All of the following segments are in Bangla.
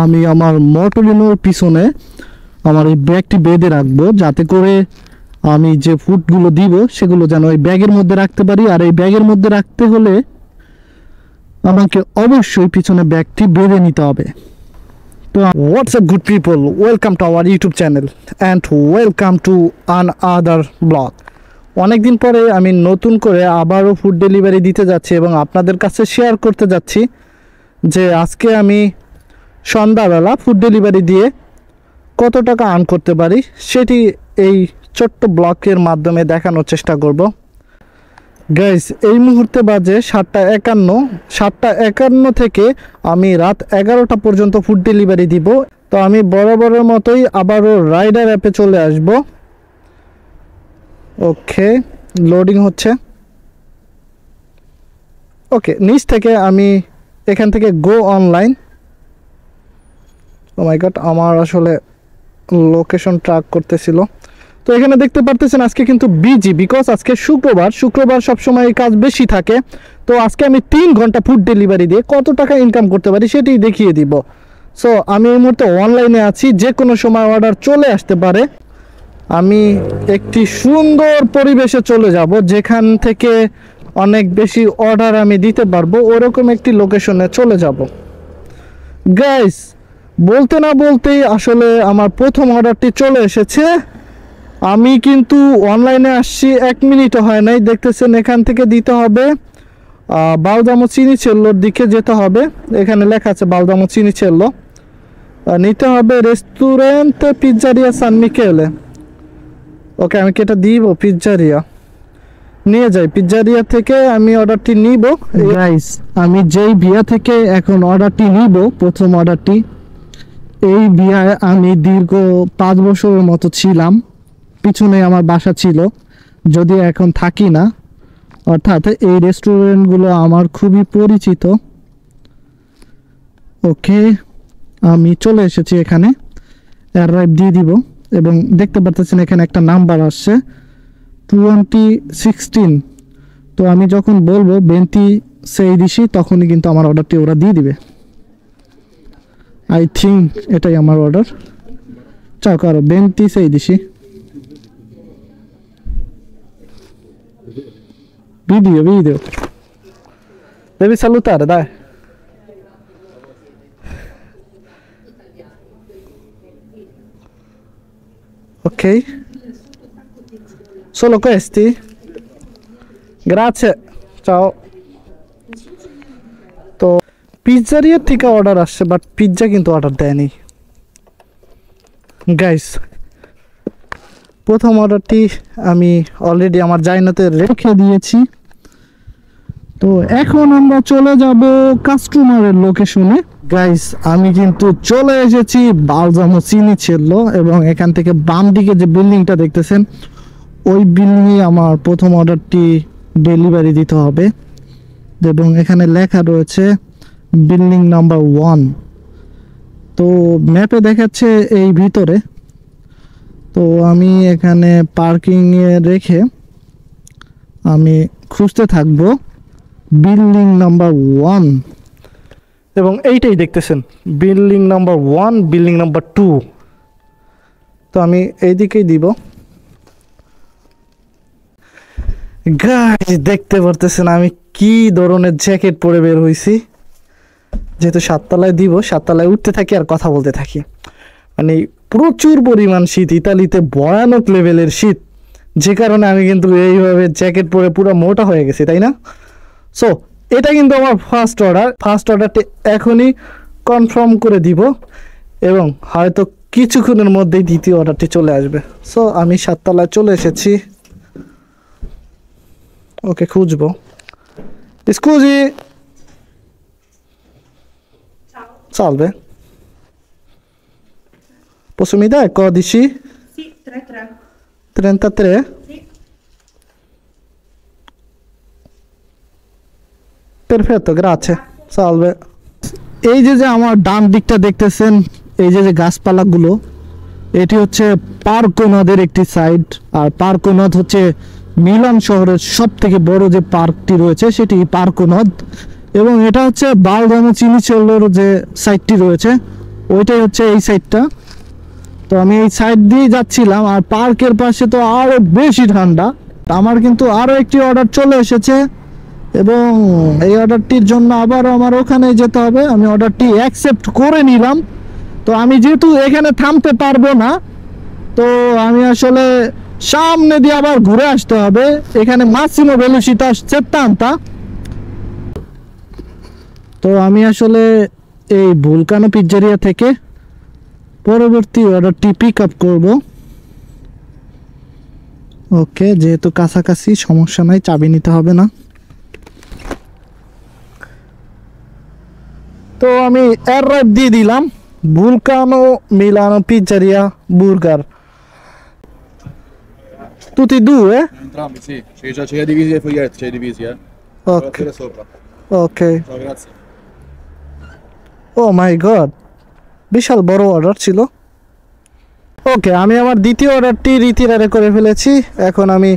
আমি আমার মটরিনোর পিছনে আমার এই ব্যাগটি বেঁধে রাখবো, যাতে করে আমি যে ফুডগুলো দিব সেগুলো যেন ওই ব্যাগের মধ্যে রাখতে পারি। আর এই ব্যাগের মধ্যে রাখতে হলে আমাকে অবশ্যই পিছনে ব্যাগটি বেঁধে নিতে হবে। তো WhatsApp good people, welcome to our YouTube channel and welcome to other blog. অনেকদিন পরে আমি নতুন করে আবারও ফুড ডেলিভারি দিতে যাচ্ছি এবং আপনাদের কাছে শেয়ার করতে যাচ্ছি যে আজকে আমি সন্ধ্যাবেলা ফুড ডেলিভারি দিয়ে কত টাকা আর্ন করতে পারি, সেটি এই ছোট্ট ব্লগের মাধ্যমে দেখানোর চেষ্টা করব। গাইস, এই মুহূর্তে বাজে 7:51 থেকে আমি রাত 11টা পর্যন্ত ফুড ডেলিভারি দিব। তো আমি বরাবরের মতোই আবারও রাইডার অ্যাপে চলে আসব। ওকে, লোডিং হচ্ছে। ওকে, নিচ থেকে আমি এখান থেকে গো অনলাইন। ও মাই গড, আমার আসলে লোকেশন ট্র্যাক করতেছিল। তো এখানে দেখতে পারতেছেন আজকে কিন্তু বিজি, বিকজ আজকে শুক্রবার সবসময় কাজ বেশি থাকে। তো আজকে আমি 3 ঘন্টা ফুড ডেলিভারি দিয়ে কত টাকা ইনকাম করতে পারি সেটি দেখিয়ে দিব। সো আমি এই মুহূর্তে অনলাইনে আছি, যে কোনো সময় অর্ডার চলে আসতে পারে। আমি একটি সুন্দর পরিবেশে চলে যাব, যেখান থেকে অনেক বেশি অর্ডার আমি দিতে পারবো, ওরকম একটি লোকেশনে চলে যাব। গাইস, বলতে না বলতেই আসলে আমার প্রথম অর্ডারটি চলে এসেছে। আমি কিন্তু অনলাইনে আসছি 1 মিনিটও হয় নাই। দেখতেছেন এখান থেকে দিতে হবে বালদামো চিনিচেল্লোর দিকে যেতে হবে। এখানে লেখা আছে বালদামো চিনিচেল্লো। নিতে হবে রেস্টুরেন্ট পিজ্জারিয়া সান মিকেলে। ওকে, আমি কি এটা দিব? পিজ্জারিয়া নিয়ে যাই। পিজ্জারিয়া থেকে আমি অর্ডারটি নিব। গাইস, আমি যেই বিয়া থেকে এখন অর্ডারটি নিব, প্রথম অর্ডারটি, এই বিয়ায় আমি দীর্ঘ 5 বছরের মতো ছিলাম। পিছনে আমার বাসা ছিল, যদিও এখন থাকি না। অর্থাৎ এই রেস্টুরেন্টগুলো আমার খুবই পরিচিত। ওকে, আমি চলে এসেছি এখানে, অ্যারাইভ দিয়ে দিব এবং দেখতে পাচ্ছেন এখানে একটা নাম্বার আসছে 2016। তো আমি যখন বলবো 26 তখনই কিন্তু আমার অর্ডারটি ওরা দিয়ে দিবে। আই থিঙ্ক এটাই আমার অর্ডার। চাও কারো 26 video devi salutare, dai. Ok, solo questi? Grazie, ciao. তো পিজ্জারিয়ার থেকে অর্ডার আসছে, বাট পিজ্জা কিন্তু অর্ডার দেয়নি। গাইস, প্রথম অর্ডারটি আমি অলরেডি আমার জায়নাতে রেখে দিয়েছি। তো এখন আমরা চলে যাব কাস্টমারের লোকেশনে। গাইস, আমি কিন্তু চলে এসেছি বালদামো চিনিচেল্লো এবং এখান থেকে বাম দিকে যে বিল্ডিংটা দেখতেছেন, ওই বিল্ডিংয়ে আমার প্রথম অর্ডারটি ডেলিভারি দিতে হবে এবং এখানে লেখা রয়েছে বিল্ডিং নাম্বার 1। তো ম্যাপে দেখাচ্ছে এই ভিতরে। তো আমি এখানে পার্কিংয়ে রেখে আমি খুঁজতে থাকবো বিল্ডিং নাম্বার 1 এবং এইটাই দেখতেছেন বিল্ডিং নাম্বার 1, বিল্ডিং নাম্বার 2। তো আমি এইদিকেই দিব। গাইস, দেখতে পারতেছেন আমি কি ধরনের জ্যাকেট পরে বের হয়েছি। যেহেতু 7 তলায় দিব, 7 তলায় উঠতে থাকি আর কথা বলতে থাকি। মানে প্রচুর পরিমাণ শীত, ইতালিতে ভয়ানক লেভেলের শীত, যে কারণে আমি কিন্তু এইভাবে জ্যাকেট পরে পুরো মোটা হয়ে গেছি, তাই না? সো এটা কিন্তু আমার ফার্স্ট অর্ডারটি এখনই কনফার্ম করে দিব এবং হয়তো কিছুক্ষণের মধ্যেই দ্বিতীয় অর্ডারটি চলে আসবে। সো আমি 7 তলায় চলে এসেছি। ওকে, খুঁজবো। Scusi, salve. Posso mi dare codici? Sì, 33. 33? Sì. Perfetto, grazie. Salve. এই যে আমার ডান দিকটা দেখতেছেন, এই যে গাছপালাগুলো, এটি হচ্ছে পার্কো নদের একটি সাইড। আর পার্কো নদ হচ্ছে মিলান শহরের সবথেকে বড় যে পার্কটি রয়েছে সেটি পার্কো নদ। এবং এটা হচ্ছে বালদামো চিনিচেল্লোর যে সাইটটি রয়েছে ওইটাই হচ্ছে এই সাইডটা। তো আমি এই সাইড দিয়ে যাচ্ছিলাম, আর পার্কের পাশে তো আরো বেশি ঠান্ডা। আমার কিন্তু আরো একটি অর্ডার চলে এসেছে, এবং এই অর্ডারটির জন্য আবারও আমার ওখানে যেতে হবে। আমি অর্ডারটি অ্যাকসেপ্ট করে নিলাম। তো আমি যেহেতু এখানে থামতে পারবো না, তো আমি আসলে সামনে দিয়ে আবার ঘুরে আসতে হবে। এখানে মাসিমো ভেলোসিটা 70। তো আমি আসলে এই ভুলকানো পিজ্জারিয়া থেকে পরবর্তী অর্ডারটি পিক আপ করবো। ওকে, যেহেতু কাছাকাছি সমস্যা নাই, চাবি নিতে হবে না। তো আমি অ্যারাইভ দিয়ে দিলাম ভুলকানো মিলানো পিজ্জারিয়া বুর্গার। Tutti e due? Entrambi, sì. C'è i divisi e i foglietti, c'è i divisi, eh. Ok. Guardate sopra. Ok. Ciao, grazie. Oh my god, বিশাল বড় অর্ডার ছিল। ওকে, আমি আমার দ্বিতীয় অর্ডারটি রিতিরারে করে ফেলেছি। এখন আমি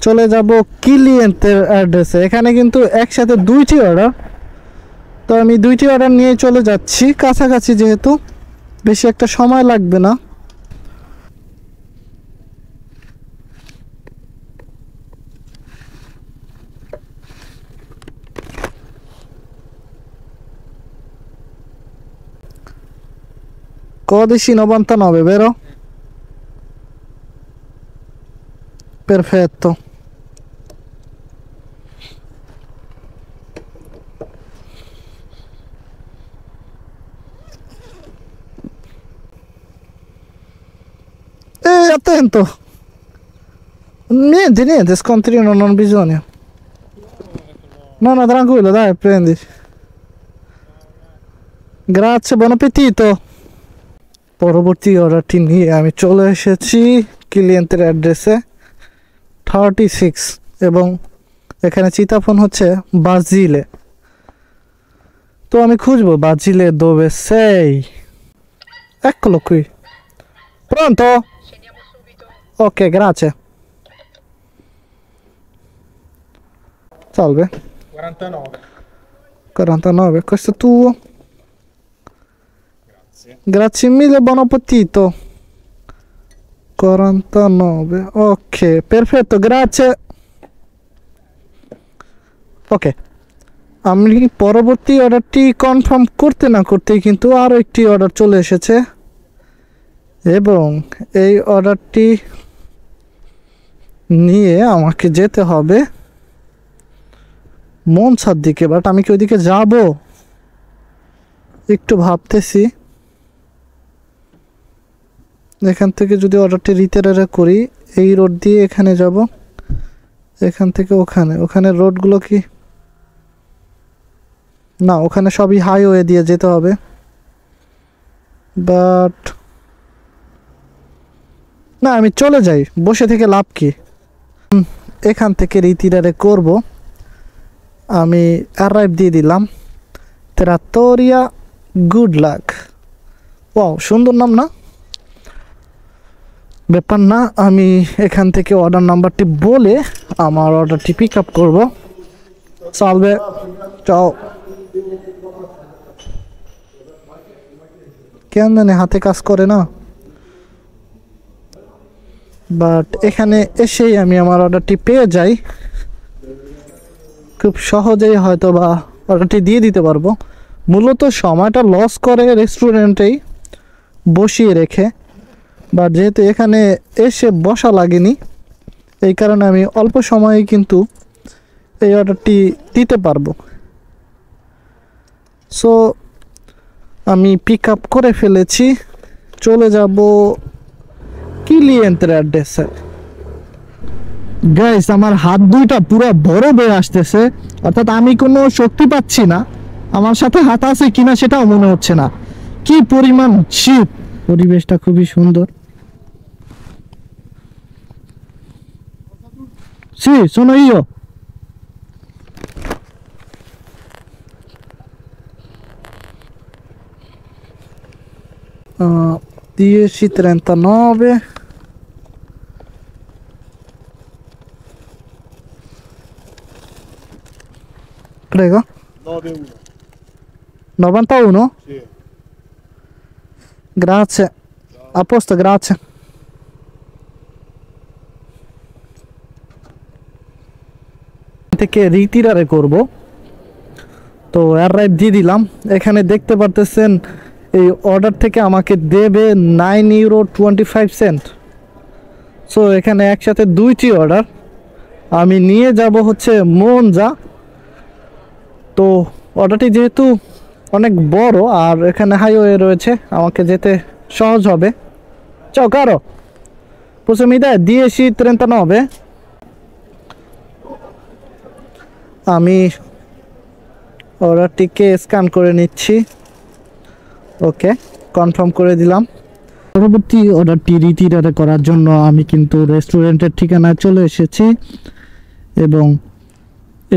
চলে যাব ক্লিয়েন্টের অ্যাড্রেসে। এখানে কিন্তু একসাথে দুইটি অর্ডার, তো আমি দুইটি অর্ডার নিয়ে চলে যাচ্ছি। কাছাকাছি যেহেতু, বেশি একটা সময় লাগবে না। Codici 99, vero? Perfetto. Attento. Niente, scontrino non bisogna. No, tranquillo, dai, prendi. Grazie, buon appetito. পরবর্তী অর্ডারটি নিয়ে আমি চলে এসেছি ক্লিয়েন্টের অ্যাড্রেসে 36, এবং এখানে চিতাফোন হচ্ছে বাজিলে। তো আমি খুঁজবো বাজিলে dove sei. Eccolo qui. Pronto? Scendiamo subito. Ok, grazie. Salve. 49. 49, questo è tuo. Grazie mille, buon appetito. 49, ok, perfetto, grazie. ওকে, আমি পরবর্তী অর্ডারটি কনফার্ম করতে না করতেই কিন্তু আরও একটি অর্ডার চলে এসেছে, এবং এই অর্ডারটি নিয়ে আমাকে যেতে হবে মনসার দিকে। বাট আমি কি ওইদিকে যাব, একটু ভাবতেছি। এখান থেকে যদি অর্ডারটি রিতেরারে করি, এই রোড দিয়ে এখানে যাব, এখান থেকে ওখানে রোডগুলো কি না, ওখানে সবই হাইওয়ে দিয়ে যেতে হবে। বাট না, আমি চলে যাই, বসে থেকে লাভ কি। এখান থেকে রিতিরারে করব। আমি অ্যারাইভ দিয়ে দিলাম তেরাতোরিয়া গুড লাক। ওয়াও, সুন্দর নাম না? ব্যাপার না, আমি এখান থেকে অর্ডার নাম্বারটি বলে আমার অর্ডারটি পিক আপ করবো। সালভে, চাও। কেন জানি হাতে কাজ করে না, বাট এখানে এসেই আমি আমার অর্ডারটি পেয়ে যাই। খুব সহজেই হয়তো বা অর্ডারটি দিয়ে দিতে পারবো। মূলত সময়টা লস করে রেস্টুরেন্টেই বসিয়ে রেখে, বাট যেহেতু এখানে এসে বসা লাগেনি, এই কারণে আমি অল্প সময়ে কিন্তু এই অর্ডারটি দিতে পারবো। সো আমি পিক আপ করে ফেলেছি, চলে যাব ক্লিয়েন্টের অ্যাড্রেসে। গাইস, আমার হাত দুইটা পুরো বড় হয়ে আসতেছে, অর্থাৎ আমি কোনো শক্তি পাচ্ছি না। আমার সাথে হাত আছে কিনা সেটাও মনে হচ্ছে না। কি পরিমাণ শীত, পরিবেশটা খুবই সুন্দর। Sì, sono io. 10:39. Prego. 9-1. 91? Sì. Grazie. A posto, grazie. থেকে রিটিরারে করব, তো অ্যারাইভ দিয়ে দিলাম। এখানে দেখতে পারতেছেন এই অর্ডার থেকে আমাকে দেবে €9.25। সো এখানে একসাথে 2টি অর্ডার আমি নিয়ে যাব হচ্ছে মনজা। তো অর্ডারটি যেহেতু অনেক বড় আর এখানে হাইওয়ে রয়েছে, আমাকে যেতে সহজ হবে। Ciao caro, posso mi dare 10,39? আমি অর্ডারটিকে স্ক্যান করে নিচ্ছি। ওকে, কনফার্ম করে দিলাম। পরবর্তী অর্ডারটি রিটিরারে করার জন্য আমি কিন্তু রেস্টুরেন্টের ঠিকানায় চলে এসেছি এবং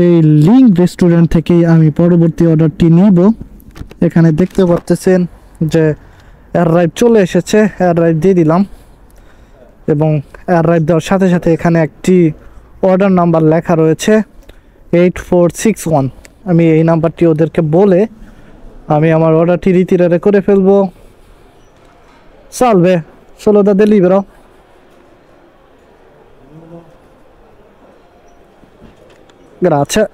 এই লিঙ্ক রেস্টুরেন্ট থেকেই আমি পরবর্তী অর্ডারটি নিব। এখানে দেখতে পাচ্ছেন যে অ্যারাইভ চলে এসেছে, অ্যারাইভ দিয়ে দিলাম এবং অ্যারাইভ দেওয়ার সাথে সাথে এখানে একটি অর্ডার নাম্বার লেখা রয়েছে 8461। আমি এই নাম্বারটি ওদেরকে বলে আমি আমার অর্ডারটি রিটিরারে করে ফেলবো। Salve, solo da delibero? Grazie.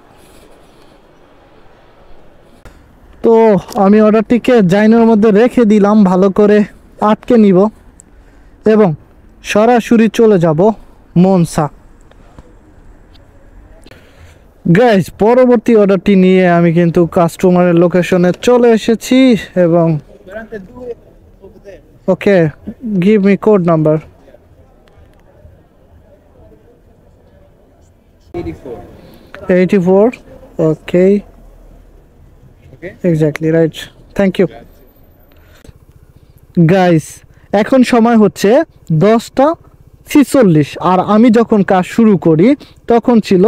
তো আমি অর্ডারটিকে জাইনের মধ্যে রেখে দিলাম, ভালো করে আটকে নিব এবং সরাসরি চলে যাব মনসা। গাইস, পরবর্তী অর্ডারটি নিয়ে আমি কিন্তু কাস্টমারের লোকেশনে চলে এসেছি এবং okay, give me code number 84। Okay, exactly right, thank you guys. এখন সময় হচ্ছে 10:46 আর আমি যখন কাজ শুরু করি তখন ছিল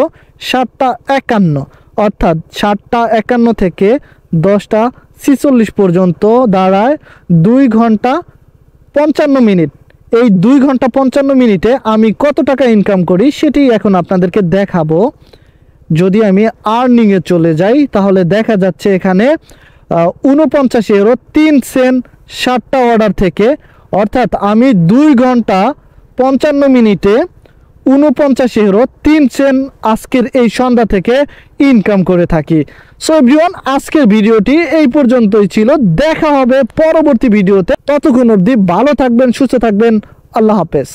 7:51, অর্থাৎ 7:51 থেকে 10:46 পর্যন্ত দাঁড়ায় 2 ঘন্টা 55 মিনিট। এই 2 ঘন্টা 55 মিনিটে আমি কত টাকা ইনকাম করি সেটি এখন আপনাদেরকে দেখাবো। যদি আমি আর্নিংয়ে চলে যাই তাহলে দেখা যাচ্ছে এখানে 49.03 7টা অর্ডার থেকে, অর্থাৎ আমি 2 ঘন্টা 55 মিনিটে 49.03 আজকের এই সন্ধ্যা থেকে ইনকাম করে থাকি। সো এভরিওয়ান, আজকের ভিডিওটি এই পর্যন্তই ছিল। দেখা হবে পরবর্তী ভিডিওতে। ততক্ষণ অবধি ভালো থাকবেন, সুস্থ থাকবেন। আল্লাহ হাফেজ।